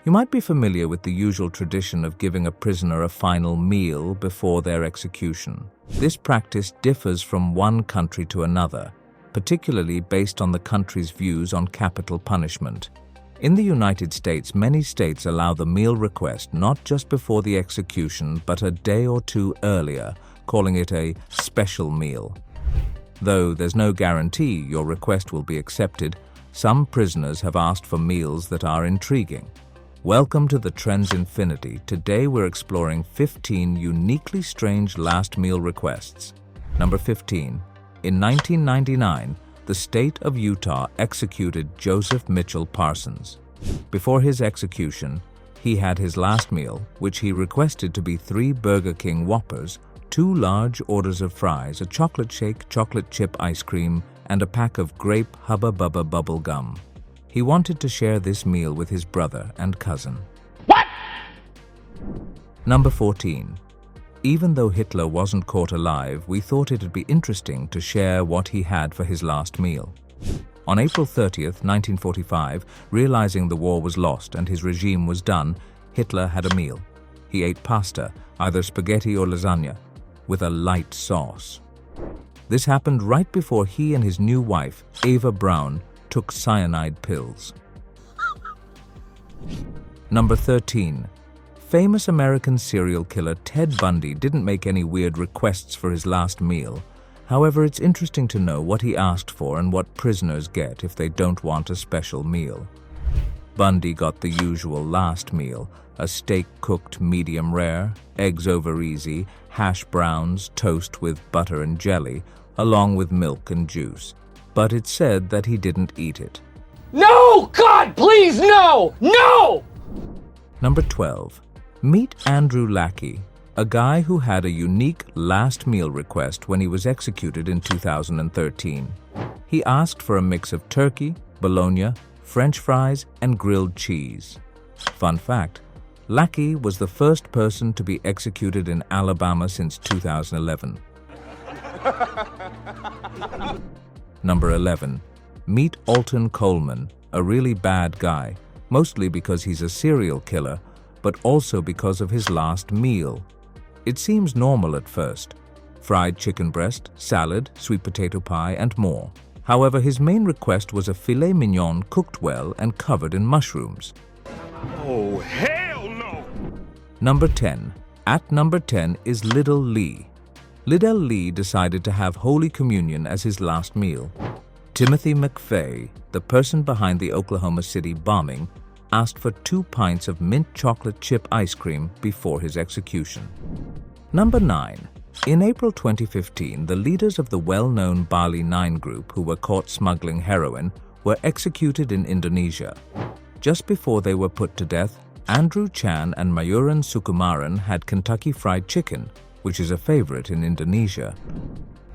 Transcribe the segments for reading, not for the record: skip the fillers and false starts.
You might be familiar with the usual tradition of giving a prisoner a final meal before their execution. This practice differs from one country to another, particularly based on the country's views on capital punishment. In the United States, many states allow the meal request not just before the execution, but a day or two earlier, calling it a special meal. Though there's no guarantee your request will be accepted, some prisoners have asked for meals that are intriguing. Welcome to the Trends Infinity. Today we're exploring 15 uniquely strange last meal requests. Number 15. In 1999, the state of Utah executed Joseph Mitchell Parsons. Before his execution, he had his last meal, which he requested to be 3 Burger King Whoppers, 2 large orders of fries, a chocolate shake, chocolate chip ice cream, and a pack of grape Hubba Bubba bubble gum. He wanted to share this meal with his brother and cousin. What? Number 14. Even though Hitler wasn't caught alive, we thought it'd be interesting to share what he had for his last meal. On April 30th, 1945, realizing the war was lost and his regime was done, Hitler had a meal. He ate pasta, either spaghetti or lasagna, with a light sauce. This happened right before he and his new wife, Eva Braun, took cyanide pills. Number 13. Famous American serial killer Ted Bundy didn't make any weird requests for his last meal. However, it's interesting to know what he asked for and what prisoners get if they don't want a special meal. Bundy got the usual last meal, a steak cooked medium rare, eggs over easy, hash browns, toast with butter and jelly, along with milk and juice. But it's said that he didn't eat it. No! God, please, no! No! Number 12. Meet Andrew Lackey, a guy who had a unique last meal request when he was executed in 2013. He asked for a mix of turkey, bologna, French fries, and grilled cheese. Fun fact, Lackey was the first person to be executed in Alabama since 2011. Number 11. Meet Alton Coleman, a really bad guy, mostly because he's a serial killer, but also because of his last meal. It seems normal at first. Fried chicken breast, salad, sweet potato pie, and more. However, his main request was a filet mignon cooked well and covered in mushrooms. Oh, hell no! Number 10. At number 10 is Little Lee. Liddell Lee decided to have Holy Communion as his last meal. Timothy McVeigh, the person behind the Oklahoma City bombing, asked for 2 pints of mint chocolate chip ice cream before his execution. Number 9. In April 2015, the leaders of the well-known Bali 9 group who were caught smuggling heroin were executed in Indonesia. Just before they were put to death, Andrew Chan and Mayuran Sukumaran had Kentucky Fried Chicken, which is a favorite in Indonesia.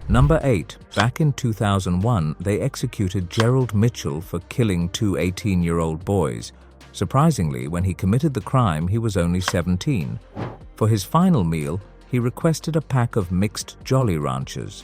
Number 8. Back in 2001, they executed Gerald Mitchell for killing 2 18-year-old boys. Surprisingly, when he committed the crime, he was only 17. For his final meal, he requested a pack of mixed Jolly Ranchers.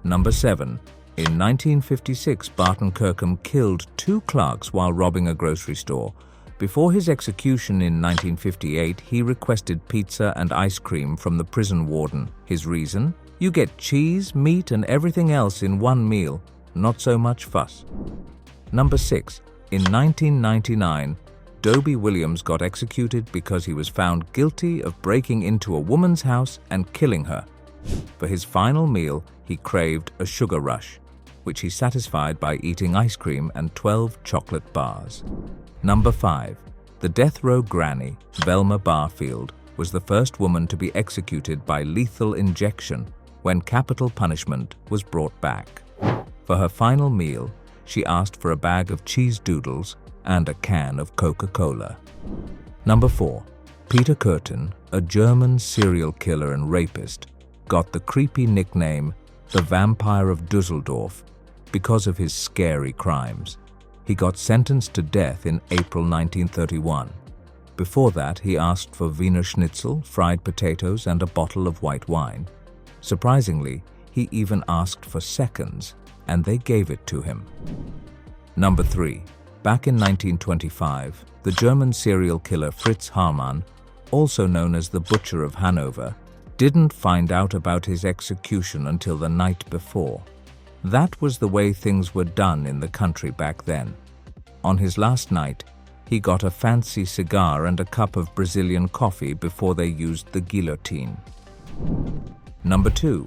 Number 7. In 1956, Barton Kirkham killed 2 clerks while robbing a grocery store. Before his execution in 1958, he requested pizza and ice cream from the prison warden. His reason? You get cheese, meat, and everything else in one meal. Not so much fuss. Number 6. In 1999, Dobie Williams got executed because he was found guilty of breaking into a woman's house and killing her. For his final meal, he craved a sugar rush, which he satisfied by eating ice cream and 12 chocolate bars. Number 5. The death row granny, Velma Barfield, was the first woman to be executed by lethal injection when capital punishment was brought back. For her final meal, she asked for a bag of cheese doodles and a can of Coca-Cola. Number 4. Peter Kürten, a German serial killer and rapist, got the creepy nickname the Vampire of Dusseldorf because of his scary crimes. He got sentenced to death in April 1931. Before that, he asked for Wiener Schnitzel, fried potatoes, and a bottle of white wine. Surprisingly, he even asked for seconds, and they gave it to him. Number 3. Back in 1925, the German serial killer Fritz Hamann, also known as the Butcher of Hanover, didn't find out about his execution until the night before. That was the way things were done in the country back then. On his last night, he got a fancy cigar and a cup of Brazilian coffee before they used the guillotine. Number 2.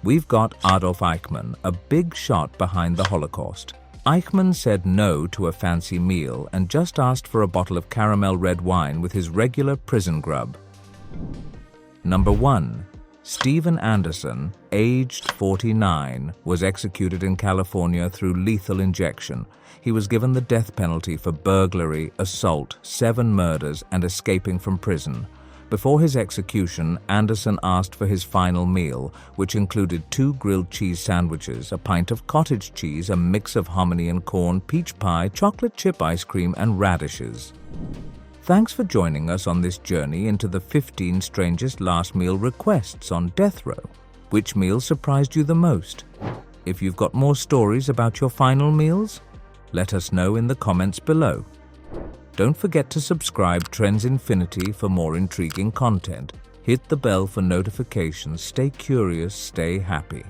We've got Adolf Eichmann, a big shot behind the Holocaust. Eichmann said no to a fancy meal and just asked for a bottle of caramel red wine with his regular prison grub. Number 1. Steven Anderson, aged 49, was executed in California through lethal injection. He was given the death penalty for burglary, assault, 7 murders, and escaping from prison. Before his execution, Anderson asked for his final meal, which included 2 grilled cheese sandwiches, a pint of cottage cheese, a mix of hominy and corn, peach pie, chocolate chip ice cream, and radishes. Thanks for joining us on this journey into the 15 strangest last meal requests on death row. Which meal surprised you the most? If you've got more stories about your final meals, let us know in the comments below. Don't forget to subscribe Trends Infinity for more intriguing content. Hit the bell for notifications. Stay curious, stay happy.